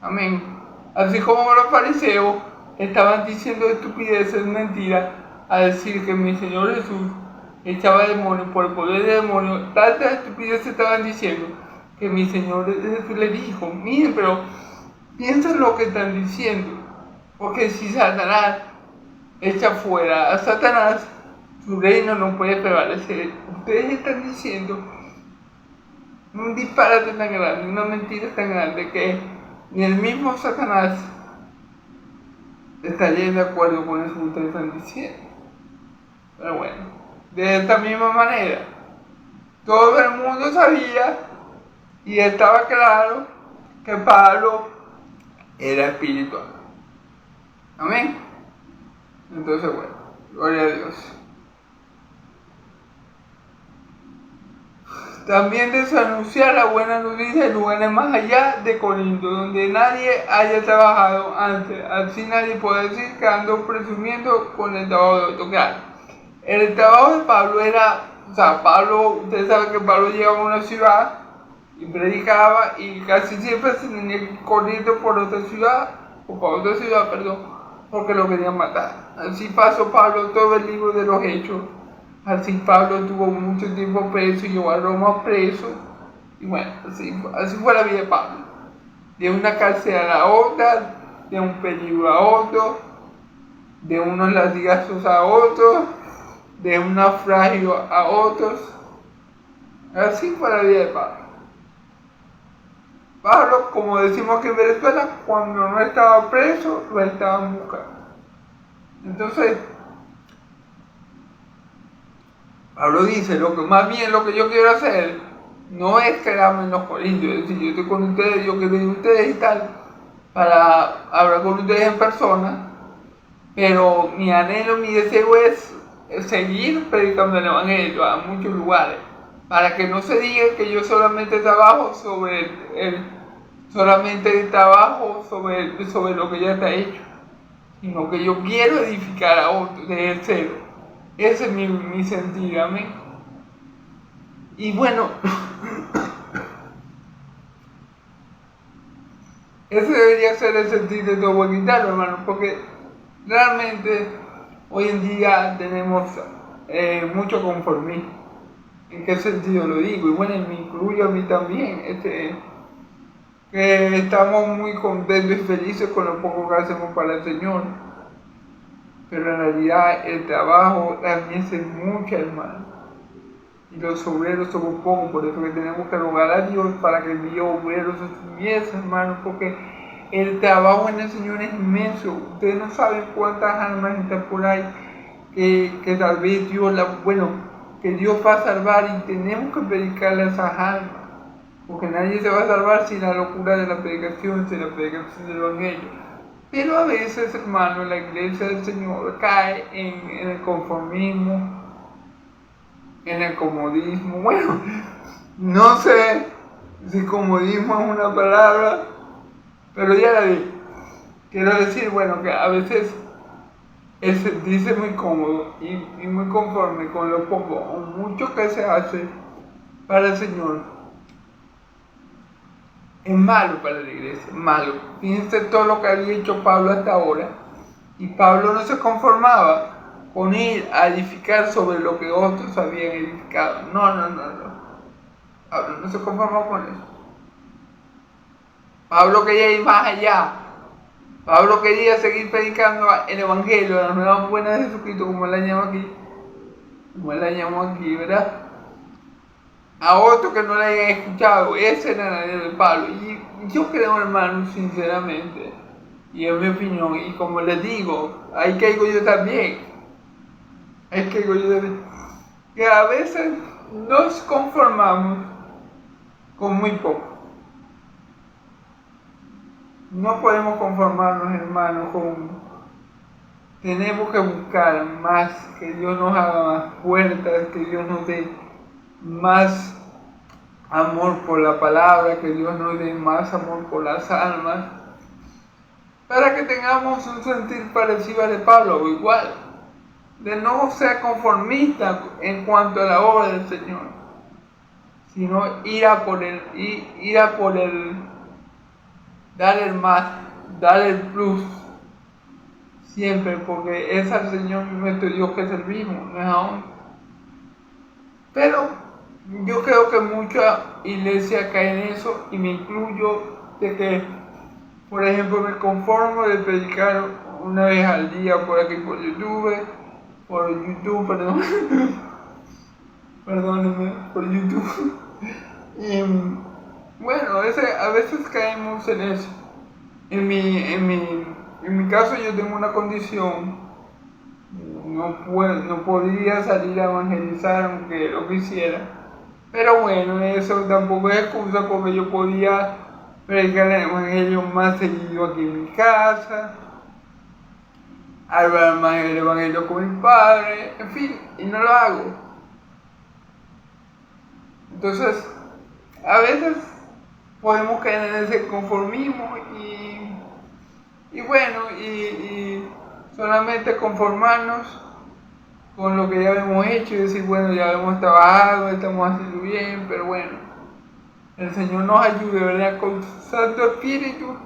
Amén. Así como los fariseos estaban diciendo estupideces, mentiras, a decir que mi Señor Jesús echaba demonios por el poder de demonios, tantas estupideces estaban diciendo que mi Señor Jesús le dijo: miren, pero piensen lo que están diciendo, porque si Satanás echa fuera a Satanás, su reino no puede prevalecer. Ustedes están diciendo un disparate tan grande, una mentira tan grande, que ni el mismo Satanás estaría de acuerdo con eso que ustedes están diciendo. Pero bueno, de esta misma manera, todo el mundo sabía y estaba claro que Pablo era espiritual. Amén. Entonces, bueno, gloria a Dios. También desanunciar la buena noticia en lugares más allá de Corinto, donde nadie haya trabajado antes. Así nadie puede decir que ando presumiendo con el trabajo de otro. Claro, el trabajo de Pablo era, Pablo, ustedes saben que Pablo llegaba a una ciudad y predicaba, y casi siempre se tenía que ir corriendo por otra ciudad, o por otra ciudad, perdón, porque lo querían matar. Así pasó Pablo todo el libro de los Hechos. Así Pablo tuvo mucho tiempo preso y llegó a Roma preso. Y bueno, así fue la vida de Pablo. De una cárcel a la otra, de un peligro a otro, de unos latigazos a otros, de un naufragio a otros. Así fue la vida de Pablo. Pablo, como decimos que en Venezuela, cuando no estaba preso, lo estaban buscando. Entonces, Pablo dice, más bien lo que yo quiero hacer no es quedarme en los Corintios, es decir, yo estoy con ustedes, yo quiero ir a ustedes y tal, para hablar con ustedes en persona, pero mi anhelo, mi deseo es seguir predicando el Evangelio a muchos lugares, para que no se diga que yo solamente trabajo sobre lo que ya está hecho, sino que yo quiero edificar a otros desde cero. Ese es mi sentir, amén. Y bueno, ese debería ser el sentir de todo buen cristiano, hermano, porque realmente hoy en día tenemos mucho conformismo. ¿En qué sentido lo digo? Y bueno, me incluye a mí también, que estamos muy contentos y felices con lo poco que hacemos para el Señor. Pero en realidad el trabajo, la mies es mucha, hermano. Y los obreros somos pocos, por eso que tenemos que rogar a Dios para que envíe obreros a su mies, hermano, porque el trabajo en el Señor es inmenso. Ustedes no saben cuántas almas están por ahí que tal vez que Dios va a salvar, y tenemos que predicarle a esas almas, porque nadie se va a salvar sin la locura de la predicación, sin la predicación del Evangelio. Pero a veces, hermano, la iglesia del Señor cae en el conformismo, en el comodismo. Bueno, no sé si comodismo es una palabra, pero ya la dije. Quiero decir, que a veces es sentirse muy cómodo y muy conforme con lo poco o mucho que se hace para el Señor. Es malo para la iglesia, malo. Fíjense todo lo que había hecho Pablo hasta ahora. Y Pablo no se conformaba con ir a edificar sobre lo que otros habían edificado. No. Pablo no se conformó con eso. Pablo quería ir más allá. Pablo quería seguir predicando el Evangelio, la nueva buena de Jesucristo, como la llamo aquí, ¿verdad? a otro que no le haya escuchado, ese era el anhelo de Pablo. Y yo creo, hermanos, sinceramente, y en mi opinión, y como les digo, ahí caigo yo también, que a veces nos conformamos con muy poco. No podemos conformarnos, hermanos, tenemos que buscar más, que Dios nos haga más puertas, que Dios nos dé más amor por la palabra, que Dios nos dé más amor por las almas, para que tengamos un sentir parecido al de Pablo, o igual, de no ser conformista en cuanto a la obra del Señor, sino ir a por el, dar el más, dar el plus, siempre, porque es al Señor nuestro Dios que servimos, no es a hombre. Pero yo creo que mucha iglesia cae en eso, y me incluyo, de que, por ejemplo, me conformo de predicar una vez al día por aquí, por YouTube, perdón, perdónenme, por YouTube. Y bueno, a veces caemos en eso. En mi caso, yo tengo una condición, no podría salir a evangelizar aunque lo quisiera. Pero bueno, eso tampoco es excusa, porque yo podía predicar el evangelio más seguido aquí en mi casa, hablar más el evangelio con mi padre, en fin, y no lo hago. Entonces, a veces podemos caer en ese conformismo y bueno, y solamente conformarnos con lo que ya hemos hecho y decir, bueno, ya hemos trabajado, estamos haciendo bien, pero bueno, el Señor nos ayude, ¿verdad? Con su Santo Espíritu,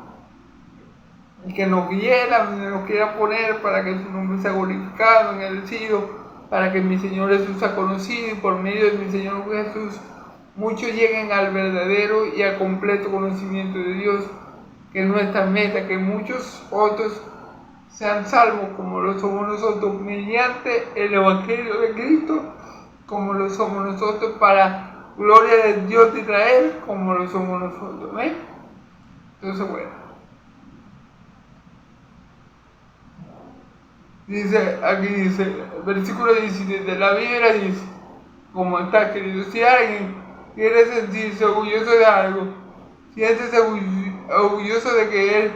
y que nos guiara, donde nos quiera poner, para que su nombre sea glorificado, engrandecido, para que mi Señor Jesús sea conocido, y por medio de mi Señor Jesús muchos lleguen al verdadero y al completo conocimiento de Dios, que es nuestra meta, que muchos otros sean salvos como lo somos nosotros, mediante el Evangelio de Cristo, como lo somos nosotros, para gloria de Dios de Israel, como lo somos nosotros. ¿Ven? Entonces, bueno, dice, versículo 17 de la Biblia dice, como está escrito, si alguien quiere sentirse orgulloso de algo, siéntese orgulloso de que él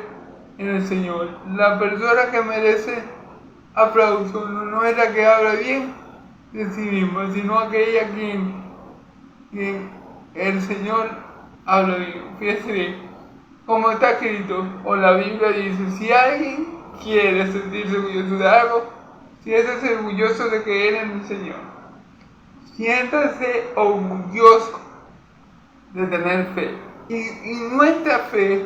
en el Señor. La persona que merece aplauso no es la que habla bien de sí misma, sino aquella quien el Señor habla bien. Fíjese bien, como está escrito, o la Biblia dice, si alguien quiere sentirse orgulloso de algo, siéntase orgulloso de que Él es el Señor. Siéntase orgulloso de tener fe. Y nuestra fe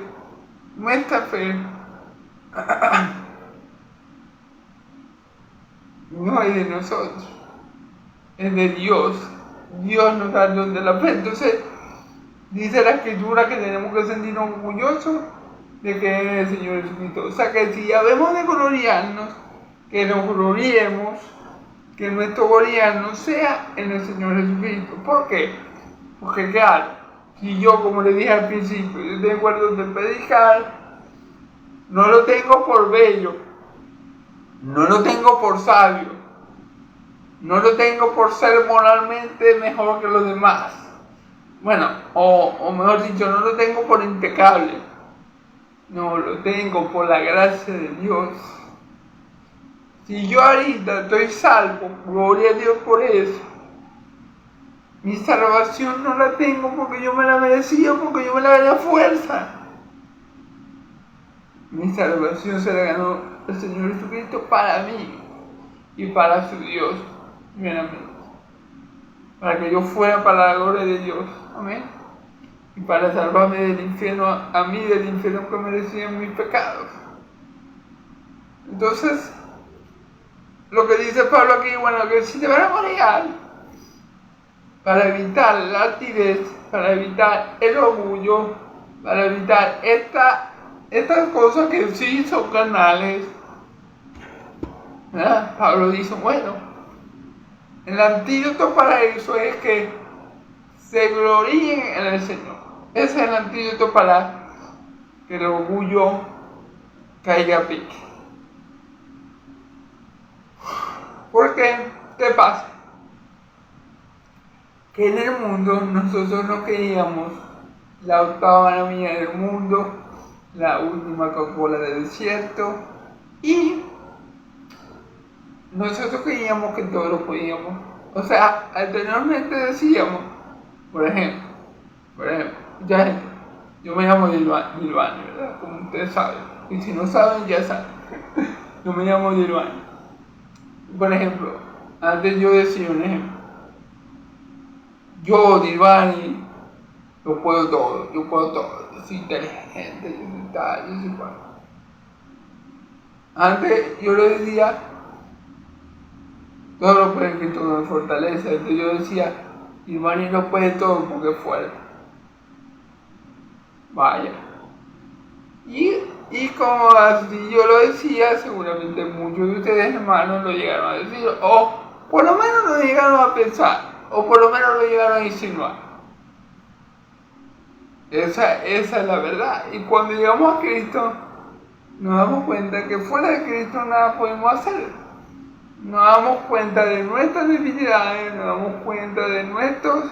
no es de nosotros, es de Dios. Dios nos da el don de la fe. Entonces, dice la Escritura que tenemos que sentirnos orgullosos de que es el Señor Jesucristo. O sea, que si habemos de gloriarnos, que nos gloriemos, que nuestro gloriarnos sea en el Señor Jesucristo. ¿Por qué? Porque claro, si yo, como le dije al principio, yo tengo el don de predicar, no lo tengo por bello, no lo tengo por sabio, no lo tengo por ser moralmente mejor que los demás. Bueno, o mejor dicho, no lo tengo por impecable. No, lo tengo por la gracia de Dios. Si yo ahorita estoy salvo, gloria a Dios por eso. Mi salvación no la tengo porque yo me la merecía, porque yo me la gané a fuerza. Mi salvación se la ganó el Señor Jesucristo para mí y para su Dios, primeramente. Para que yo fuera para la gloria de Dios. Amén. Y para salvarme del infierno, a mí del infierno que merecían mis pecados. Entonces, lo que dice Pablo aquí, bueno, que si te van a morir, para evitar la altivez, para evitar el orgullo, para evitar estas cosas que sí son carnales, ¿verdad? Pablo dice, bueno, el antídoto para eso es que se gloríen en el Señor. Ese es el antídoto para que el orgullo caiga a pique. Porque, ¿qué pasa? Que en el mundo nosotros no queríamos la octava maravilla del mundo, la última Coca-Cola del desierto, y nosotros creíamos que todo lo podíamos. O sea, anteriormente decíamos, por ejemplo, ya gente, yo me llamo Dilvani, ¿verdad? Como ustedes saben, y si no saben, ya saben. Yo me llamo Dilvani. Por ejemplo, antes yo decía un ejemplo. Yo, Dilvani, yo puedo todo, yo soy inteligente, yo soy tal, yo soy cual. Antes yo le decía, todo lo puede que todo me fortalece. Entonces yo decía, Dilvani no puede todo porque es fuerte. Vaya. Y como así yo lo decía, seguramente muchos de ustedes hermanos lo llegaron a decir, o por lo menos lo llegaron a pensar, o por lo menos lo llegaron a insinuar. Esa es la verdad. Y cuando llegamos a Cristo, nos damos cuenta que fuera de Cristo nada podemos hacer. Nos damos cuenta de nuestras debilidades, nos damos cuenta de nuestras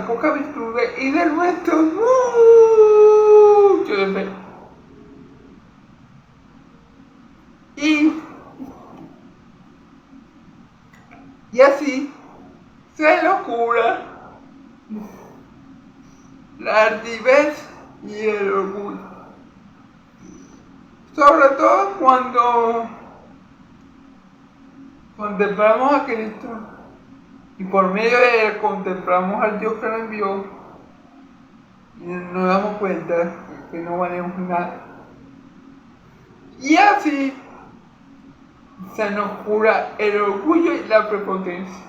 pocas virtudes y de nuestros muchos defectos. Y así se nos cura la altivez y el orgullo. Sobre todo cuando contemplamos a Cristo y por medio de él contemplamos al Dios que nos envió y nos damos cuenta que no valemos nada. Y así se nos cura el orgullo y la prepotencia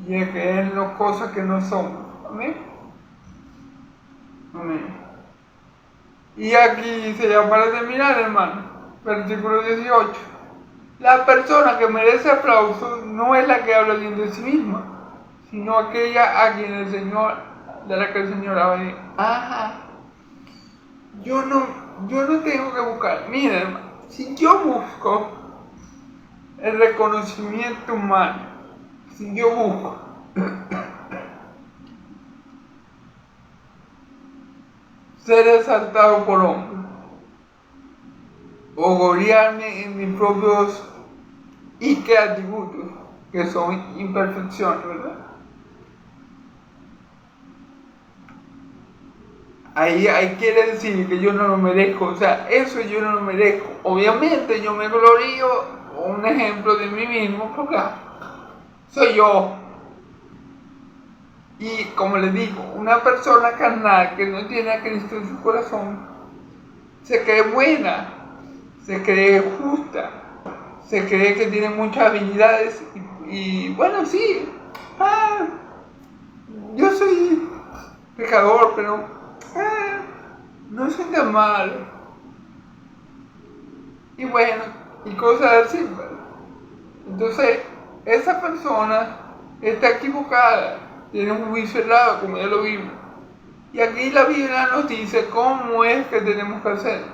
y el creernos cosas que no somos. Amén. Amén. Y aquí dice, ya para terminar, hermano, versículo 18. La persona que merece aplauso no es la que habla bien de sí misma, sino aquella a quien el Señor, de la que el Señor habla. Ajá. Yo no tengo que buscar. Mira, hermano, si yo busco el reconocimiento humano, si yo busco ser exaltado por hombres, o gloriarme en mis propios atributos, que son imperfecciones, ¿verdad? Ahí quiere decir que yo no lo merezco, o sea, eso yo no lo merezco. Obviamente yo me glorío, un ejemplo de mí mismo, porque soy yo. Y como les digo, una persona carnal que no tiene a Cristo en su corazón, se cree buena, se cree justa, se cree que tiene muchas habilidades y bueno, sí, yo soy pecador, pero no soy tan malo. Y bueno, y cosas así, ¿verdad? Entonces, esa persona está equivocada, tiene un juicio errado, como ya lo vimos. Y aquí la Biblia nos dice cómo es que tenemos que hacer.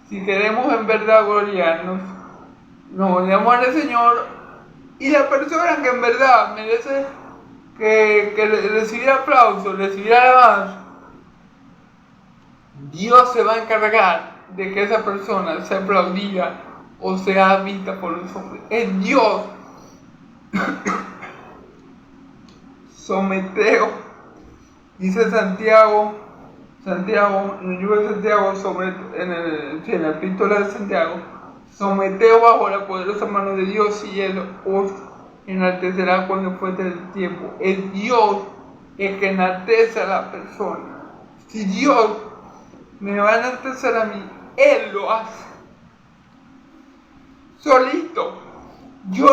Si queremos en verdad gloriarnos, nos gloriamos en el Señor, y la persona que en verdad merece que recibir aplauso, recibir alabanza, Dios se va a encargar de que esa persona sea aplaudida o sea vista por los hombres. Es Dios. Someteos, dice Santiago, en el libro de Santiago, en la epístola de Santiago, someteos bajo la poderosa mano de Dios y Él os enaltecerá cuando fuese el tiempo. Es Dios el que enaltece a la persona. Si Dios me va a enaltecer a mí, Él lo hace. Solito. Yo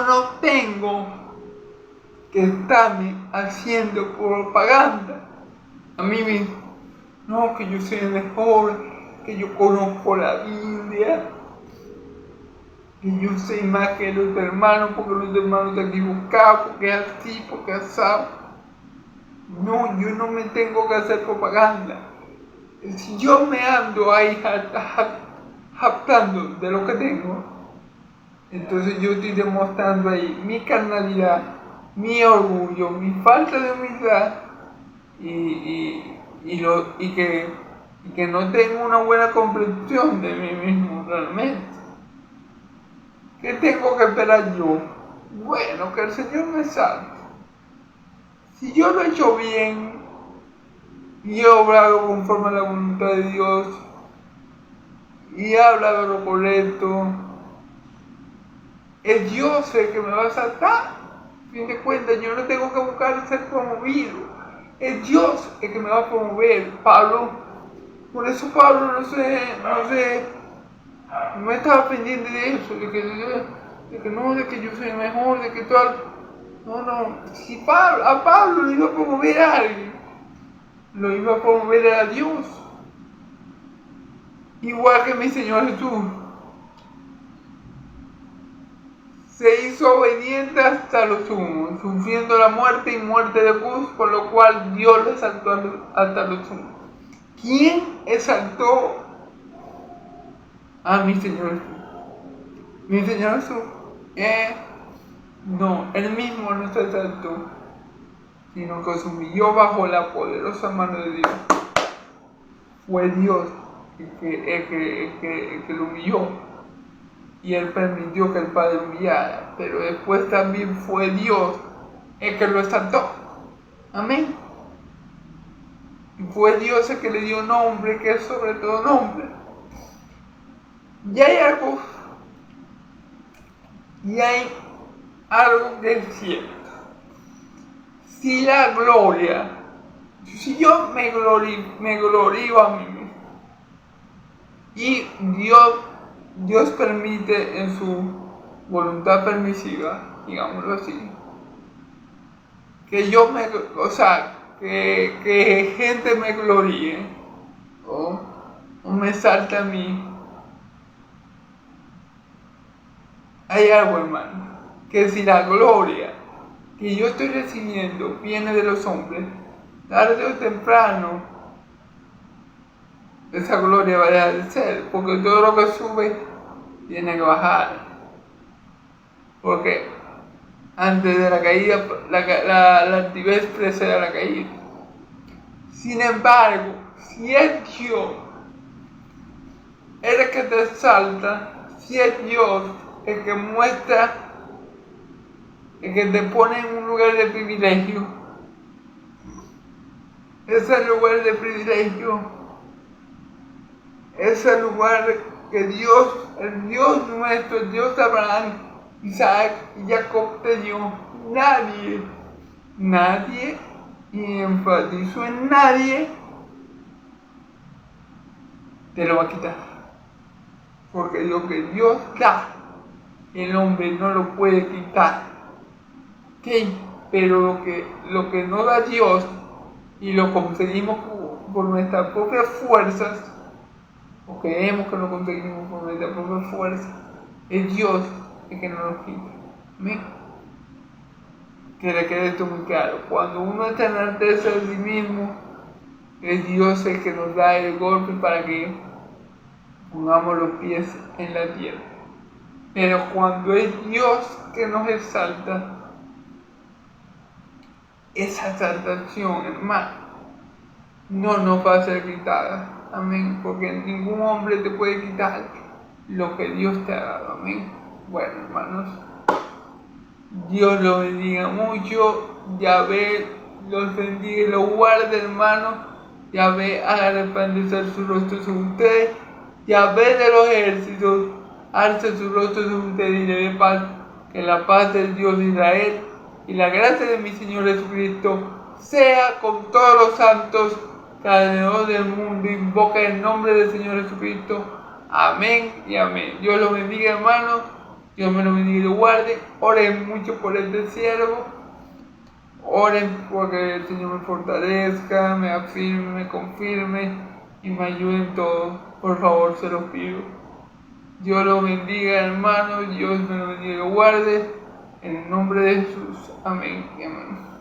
no tengo que estarme haciendo propaganda a mí mismo. No, que yo soy el mejor, que yo conozco la Biblia, que yo sé más que los hermanos, porque los hermanos están equivocados, porque es así, porque es así. No, yo no me tengo que hacer propaganda. Si yo me ando ahí jactando de lo que tengo, entonces yo estoy demostrando ahí mi carnalidad, mi orgullo, mi falta de humildad y que no tengo una buena comprensión de mí mismo realmente. ¿Qué tengo que esperar yo? Bueno, que el Señor me salve. Si yo lo he hecho bien y he obrado conforme a la voluntad de Dios y he hablado lo correcto, es Dios el que me va a saltar. A fin de cuentas, yo no tengo que buscar ser promovido. Es Dios el que me va a promover. Pablo, por eso Pablo no estaba pendiente de eso, de que yo soy mejor, de que tal. No. Si a Pablo lo iba a promover a alguien, lo iba a promover a Dios. Igual que mi Señor Jesús. Se hizo obediente hasta lo sumo, sufriendo la muerte y muerte de cruz, por lo cual Dios le exaltó hasta lo sumo. ¿Quién exaltó a mi Señor Jesús? Mi Señor Jesús, no, Él mismo no se exaltó, sino que se humilló bajo la poderosa mano de Dios. Fue Dios el que lo humilló. Y Él permitió que el Padre humillara, pero después también fue Dios el que lo exaltó. Amén. Y fue Dios el que le dio nombre, que es sobre todo nombre. Y hay algo que es cierto. Si la gloria, si yo me glorío a mí mismo, y Dios permite en su voluntad permisiva, digámoslo así, que que gente me gloríe o me salte a mí. Hay algo, hermano, que si la gloria que yo estoy recibiendo viene de los hombres, tarde o temprano esa gloria va a dejar de ser, porque todo lo que sube tiene que bajar. Porque antes de la caída, la altivez precede a la caída. Sin embargo, si es Dios el que te exalta, si es Dios el que muestra, el que te pone en un lugar de privilegio, ese lugar de privilegio, ese lugar que Dios, el Dios nuestro, el Dios de Abraham, Isaac y Jacob te dio, nadie, y enfatizo en nadie, te lo va a quitar. Porque lo que Dios da, el hombre no lo puede quitar. ¿Okay? Pero lo que no da Dios y lo conseguimos por nuestras propias fuerzas, o creemos que lo conseguimos por nuestras propias fuerzas, es Dios el que nos lo quita. ¿Amén? Que le quede esto muy claro. Cuando uno está en la alteza de sí mismo, es Dios el que nos da el golpe para que pongamos los pies en la tierra. Pero cuando es Dios que nos exalta, esa exaltación, hermano, no nos va a ser quitada. Amén. Porque ningún hombre te puede quitar lo que Dios te ha dado. Amén. Bueno, hermanos, Dios los bendiga mucho. Yahvé los bendiga y los guarde, hermanos. Yahvé haga resplandecer su rostro sobre ustedes. Yahvé de los ejércitos alce su rostro sobre ustedes y le dé paz. Que la paz del Dios de Israel y la gracia de mi Señor Jesucristo sea con todos los santos que alrededor del mundo invoca el nombre del Señor Jesucristo. Amén y amén. Dios los bendiga, hermanos. Dios me lo bendiga y lo guarde. Oren mucho por este siervo. Oren porque el Señor me fortalezca, me afirme, me confirme y me ayude en todo. Por favor, se los pido. Dios lo bendiga, hermano. Dios me lo bendiga y lo guarde. En el nombre de Jesús. Amén y amén.